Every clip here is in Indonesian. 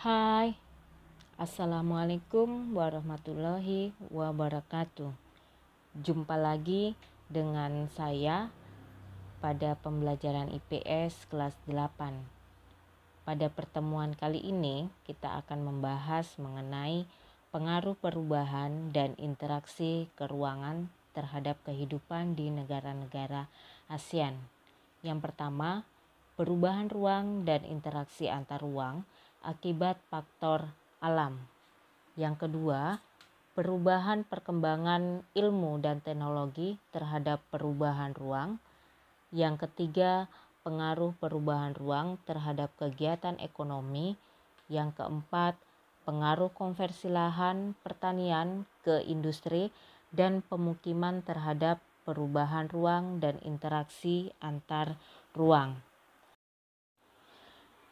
Hai, Assalamualaikum warahmatullahi wabarakatuh. Jumpa lagi dengan saya pada pembelajaran IPS kelas 8. Pada pertemuan kali ini kita akan membahas mengenai pengaruh perubahan dan interaksi keruangan terhadap kehidupan di negara-negara ASEAN. Yang pertama, perubahan ruang dan interaksi antar ruang akibat faktor alam. Yang kedua, perubahan perkembangan ilmu dan teknologi terhadap perubahan ruang. Yang ketiga, pengaruh perubahan ruang terhadap kegiatan ekonomi. Yang keempat, pengaruh konversi lahan pertanian ke industri dan pemukiman terhadap perubahan ruang dan interaksi antar ruang.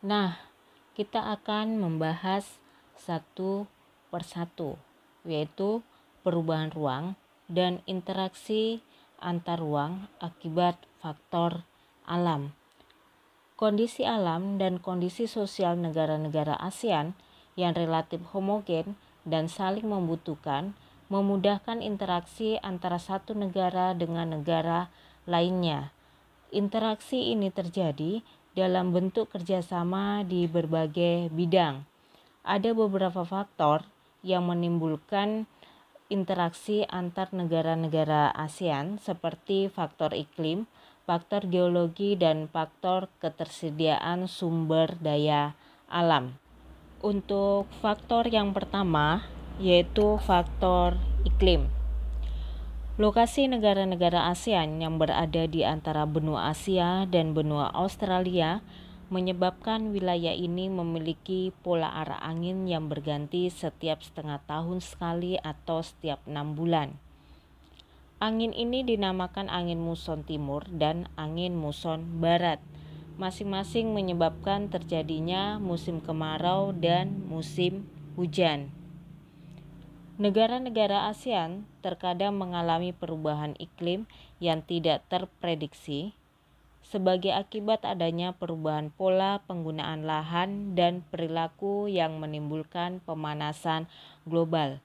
Nah, kita akan membahas satu persatu, yaitu perubahan ruang dan interaksi antar ruang akibat faktor alam. Kondisi alam dan kondisi sosial negara-negara ASEAN yang relatif homogen dan saling membutuhkan memudahkan interaksi antara satu negara dengan negara lainnya. Interaksi ini terjadi dalam bentuk kerjasama di berbagai bidang. Ada beberapa faktor yang menimbulkan interaksi antar negara-negara ASEAN seperti faktor iklim, faktor geologi, dan faktor ketersediaan sumber daya alam. Untuk faktor yang pertama yaitu faktor iklim. Lokasi negara-negara ASEAN yang berada di antara benua Asia dan benua Australia menyebabkan wilayah ini memiliki pola arah angin yang berganti setiap setengah tahun sekali atau setiap 6 bulan. Angin ini dinamakan angin muson timur dan angin muson barat. Masing-masing menyebabkan terjadinya musim kemarau dan musim hujan. Negara-negara ASEAN terkadang mengalami perubahan iklim yang tidak terprediksi sebagai akibat adanya perubahan pola penggunaan lahan dan perilaku yang menimbulkan pemanasan global.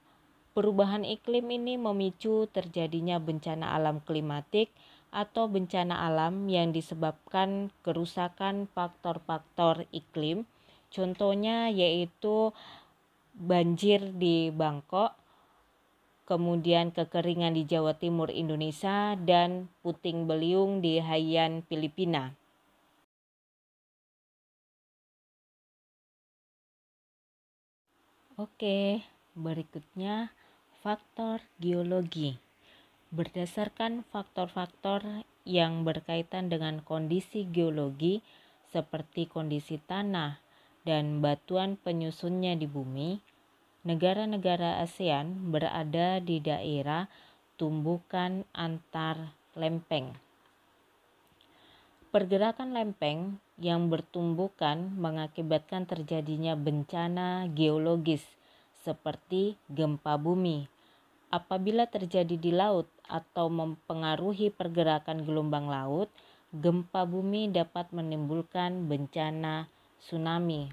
Perubahan iklim ini memicu terjadinya bencana alam klimatik atau bencana alam yang disebabkan kerusakan faktor-faktor iklim. Contohnya yaitu banjir di Bangkok, kemudian kekeringan di Jawa Timur Indonesia, dan puting beliung di Haiyan Filipina. Oke, berikutnya faktor geologi. Berdasarkan faktor-faktor yang berkaitan dengan kondisi geologi seperti kondisi tanah dan batuan penyusunnya di bumi, negara-negara ASEAN berada di daerah tumbukan antar lempeng. Pergerakan lempeng yang bertumbukan mengakibatkan terjadinya bencana geologis seperti gempa bumi. Apabila terjadi di laut atau mempengaruhi pergerakan gelombang laut, gempa bumi dapat menimbulkan bencana tsunami.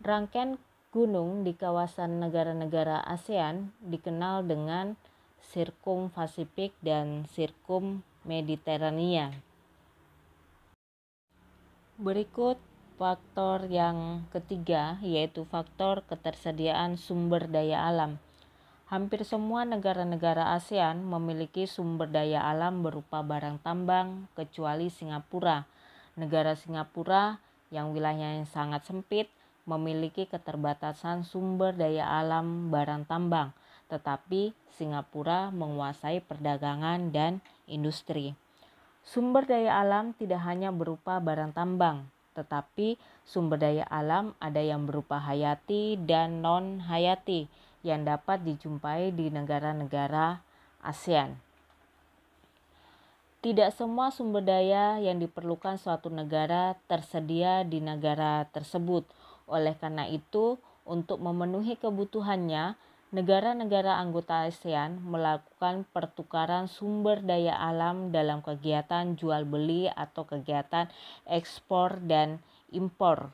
Rangkaian gunung di kawasan negara-negara ASEAN dikenal dengan Sirkum Pasifik dan Sirkum Mediterania. Berikut faktor yang ketiga yaitu faktor ketersediaan sumber daya alam. Hampir semua negara-negara ASEAN memiliki sumber daya alam berupa barang tambang kecuali Singapura. Negara Singapura yang wilayahnya sangat sempit memiliki keterbatasan sumber daya alam barang tambang, tetapi Singapura menguasai perdagangan dan industri. Sumber daya alam tidak hanya berupa barang tambang, tetapi sumber daya alam ada yang berupa hayati dan non-hayati yang dapat dijumpai di negara-negara ASEAN. Tidak semua sumber daya yang diperlukan suatu negara tersedia di negara tersebut. Oleh karena itu, untuk memenuhi kebutuhannya, negara-negara anggota ASEAN melakukan pertukaran sumber daya alam dalam kegiatan jual beli atau kegiatan ekspor dan impor.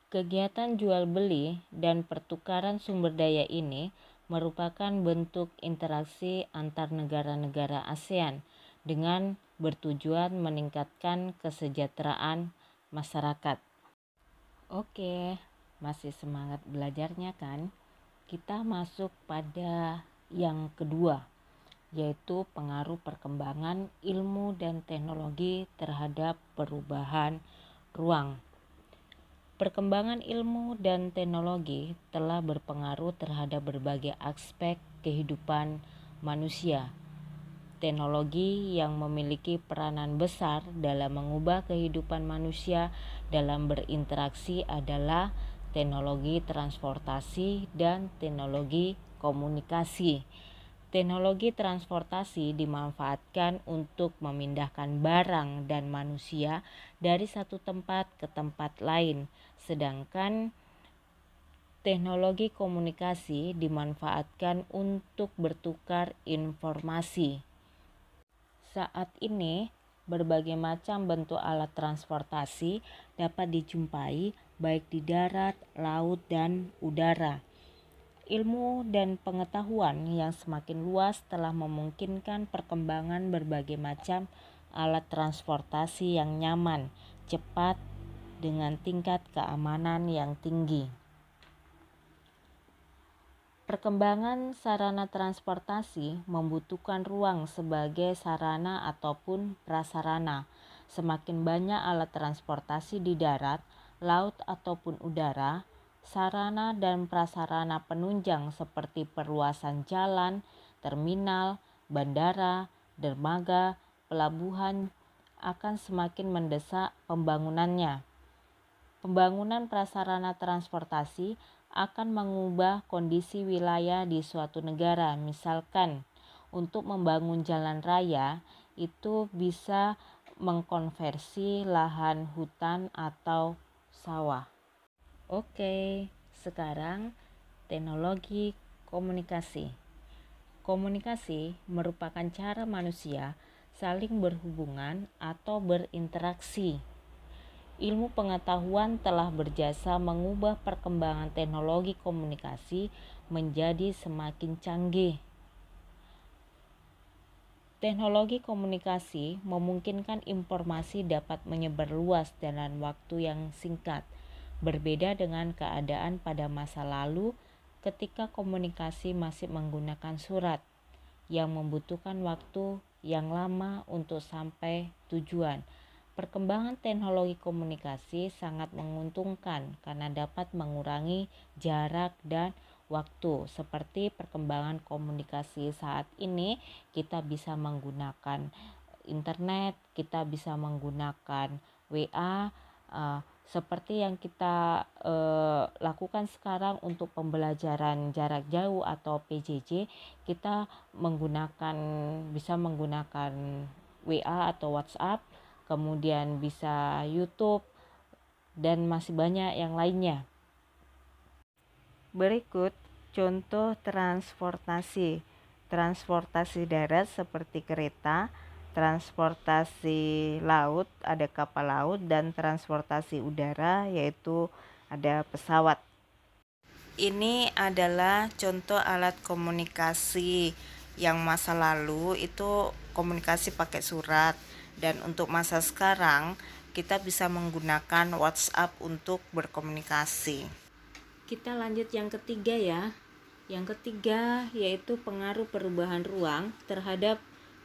Kegiatan jual beli dan pertukaran sumber daya ini merupakan bentuk interaksi antar negara-negara ASEAN dengan bertujuan meningkatkan kesejahteraan masyarakat. Oke, masih semangat belajarnya kan? Kita masuk pada yang kedua, yaitu pengaruh perkembangan ilmu dan teknologi terhadap perubahan ruang. Perkembangan ilmu dan teknologi telah berpengaruh terhadap berbagai aspek kehidupan manusia. Teknologi yang memiliki peranan besar dalam mengubah kehidupan manusia dalam berinteraksi adalah teknologi transportasi dan teknologi komunikasi. Teknologi transportasi dimanfaatkan untuk memindahkan barang dan manusia dari satu tempat ke tempat lain, sedangkan teknologi komunikasi dimanfaatkan untuk bertukar informasi. Saat ini, berbagai macam bentuk alat transportasi dapat dijumpai baik di darat, laut, dan udara. Ilmu dan pengetahuan yang semakin luas telah memungkinkan perkembangan berbagai macam alat transportasi yang nyaman, cepat, dengan tingkat keamanan yang tinggi. Perkembangan sarana transportasi membutuhkan ruang sebagai sarana ataupun prasarana. Semakin banyak alat transportasi di darat, laut ataupun udara, sarana dan prasarana penunjang seperti perluasan jalan, terminal, bandara, dermaga, pelabuhan akan semakin mendesak pembangunannya. Pembangunan prasarana transportasi akan mengubah kondisi wilayah di suatu negara. Misalkan, untuk membangun jalan raya itu bisa mengkonversi lahan hutan atau sawah. Oke, sekarang teknologi komunikasi. Komunikasi merupakan cara manusia saling berhubungan atau berinteraksi. Ilmu pengetahuan telah berjasa mengubah perkembangan teknologi komunikasi menjadi semakin canggih. Teknologi komunikasi memungkinkan informasi dapat menyebar luas dalam waktu yang singkat. Berbeda dengan keadaan pada masa lalu ketika komunikasi masih menggunakan surat yang membutuhkan waktu yang lama untuk sampai tujuan. Perkembangan teknologi komunikasi sangat menguntungkan karena dapat mengurangi jarak dan waktu. Seperti perkembangan komunikasi saat ini, kita bisa menggunakan internet, kita bisa menggunakan WA, seperti yang kita lakukan sekarang untuk pembelajaran jarak jauh atau PJJ, kita bisa menggunakan WA atau WhatsApp, kemudian bisa YouTube, dan masih banyak yang lainnya. Berikut contoh transportasi. Transportasi darat seperti kereta, transportasi laut ada kapal laut, dan transportasi udara yaitu ada pesawat. Ini adalah contoh alat komunikasi yang masa lalu itu komunikasi pakai surat, dan untuk masa sekarang kita bisa menggunakan WhatsApp untuk berkomunikasi. Kita lanjut yang ketiga ya. Yang ketiga yaitu pengaruh perubahan ruang terhadap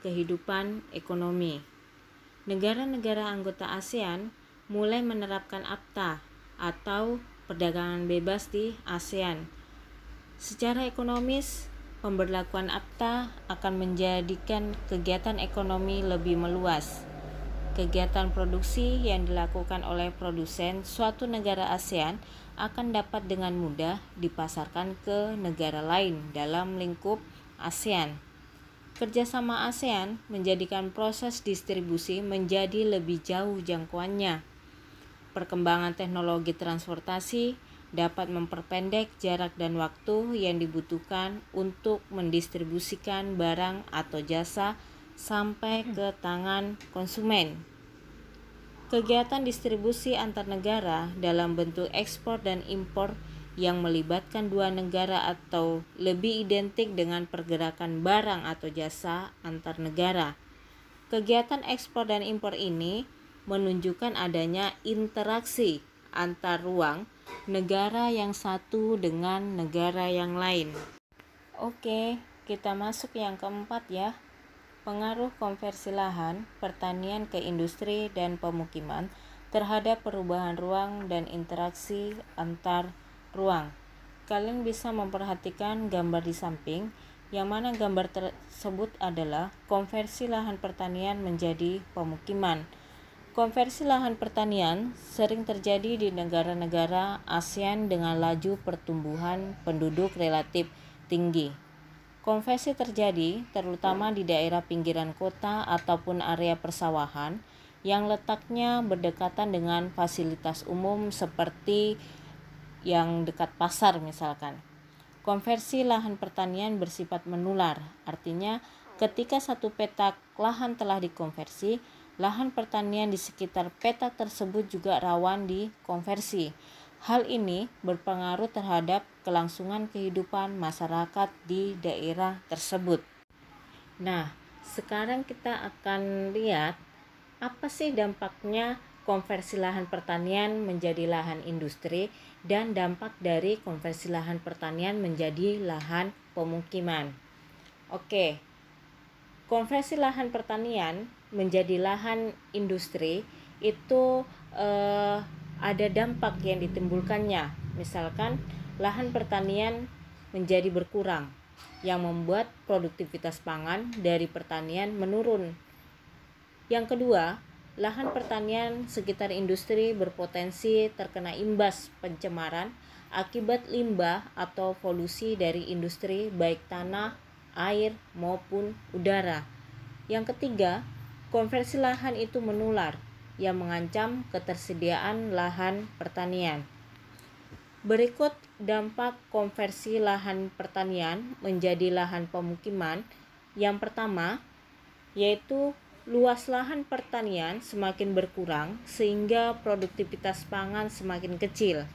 kehidupan ekonomi. Negara-negara anggota ASEAN mulai menerapkan APTA atau perdagangan bebas di ASEAN. Secara ekonomis, pemberlakuan APTA akan menjadikan kegiatan ekonomi lebih meluas. Kegiatan produksi yang dilakukan oleh produsen suatu negara ASEAN akan dapat dengan mudah dipasarkan ke negara lain dalam lingkup ASEAN. Kerjasama ASEAN menjadikan proses distribusi menjadi lebih jauh jangkauannya. Perkembangan teknologi transportasi dapat memperpendek jarak dan waktu yang dibutuhkan untuk mendistribusikan barang atau jasa sampai ke tangan konsumen. Kegiatan distribusi antar negara dalam bentuk ekspor dan impor yang melibatkan dua negara atau lebih identik dengan pergerakan barang atau jasa antar negara. Kegiatan ekspor dan impor ini menunjukkan adanya interaksi antar ruang negara yang satu dengan negara yang lain. Oke, kita masuk yang keempat ya. Pengaruh konversi lahan, pertanian ke industri dan pemukiman terhadap perubahan ruang dan interaksi antar ruang. Kalian bisa memperhatikan gambar di samping, yang mana gambar tersebut adalah konversi lahan pertanian menjadi pemukiman. Konversi lahan pertanian sering terjadi di negara-negara ASEAN dengan laju pertumbuhan penduduk relatif tinggi. Konversi terjadi terutama di daerah pinggiran kota ataupun area persawahan yang letaknya berdekatan dengan fasilitas umum seperti yang dekat pasar misalkan. Konversi lahan pertanian bersifat menular, artinya ketika satu petak lahan telah dikonversi, lahan pertanian di sekitar petak tersebut juga rawan dikonversi. Hal ini berpengaruh terhadap kelangsungan kehidupan masyarakat di daerah tersebut. Nah, sekarang kita akan lihat apa sih dampaknya konversi lahan pertanian menjadi lahan industri dan dampak dari konversi lahan pertanian menjadi lahan pemukiman. Oke, konversi lahan pertanian menjadi lahan industri itu ada dampak yang ditimbulkannya. Misalkan lahan pertanian menjadi berkurang yang membuat produktivitas pangan dari pertanian menurun. Yang kedua, lahan pertanian sekitar industri berpotensi terkena imbas pencemaran akibat limbah atau polusi dari industri baik tanah, air maupun udara. Yang ketiga, konversi lahan itu menular yang mengancam ketersediaan lahan pertanian. Berikut dampak konversi lahan pertanian menjadi lahan pemukiman. Yang pertama, yaitu luas lahan pertanian semakin berkurang sehingga produktivitas pangan semakin kecil.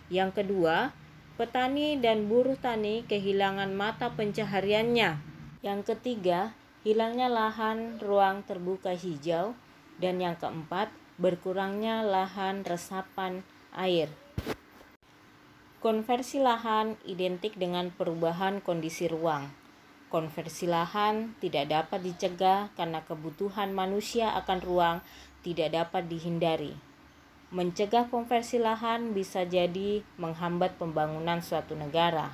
Yang kedua, petani dan buruh tani kehilangan mata pencahariannya. Yang ketiga, hilangnya lahan ruang terbuka hijau. Dan yang keempat, berkurangnya lahan resapan air. Konversi lahan identik dengan perubahan kondisi ruang. Konversi lahan tidak dapat dicegah karena kebutuhan manusia akan ruang tidak dapat dihindari. Mencegah konversi lahan bisa jadi menghambat pembangunan suatu negara.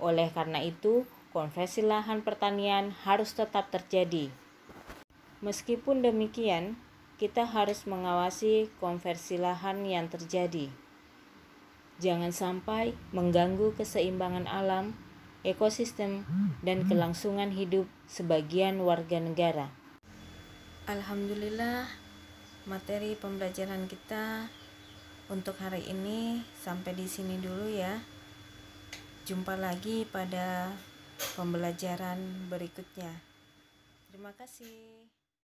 Oleh karena itu, konversi lahan pertanian harus tetap terjadi. Meskipun demikian, kita harus mengawasi konversi lahan yang terjadi. Jangan sampai mengganggu keseimbangan alam, ekosistem, dan kelangsungan hidup sebagian warga negara. Alhamdulillah, materi pembelajaran kita untuk hari ini sampai di sini dulu ya. Jumpa lagi pada pembelajaran berikutnya. Terima kasih.